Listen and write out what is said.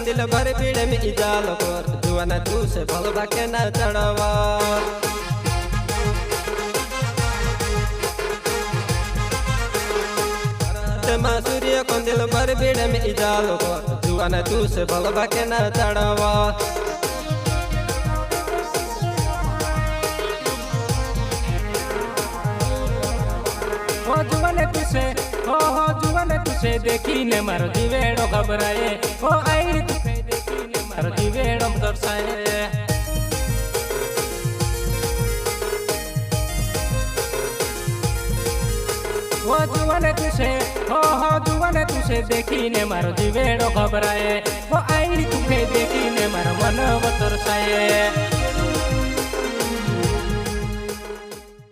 कंदिल भर भीड़ में इजाल कर जुआन तू से भल बाके न चढ़वा सूर्य कंदिल भर भीड़ में इजाल कर जुआन तू से भल बाके न चढ़वा हो जुआन तुसे देखी ने मारो जीवेड़ो घबराए हो आई तुसे देखी ने मारो जीवेड़ो दर्शाए हो जुआन तुसे देखी ने मारो जीवेड़ो घबराए हो आई तुसे देखी ने मारो मन दर्शाए।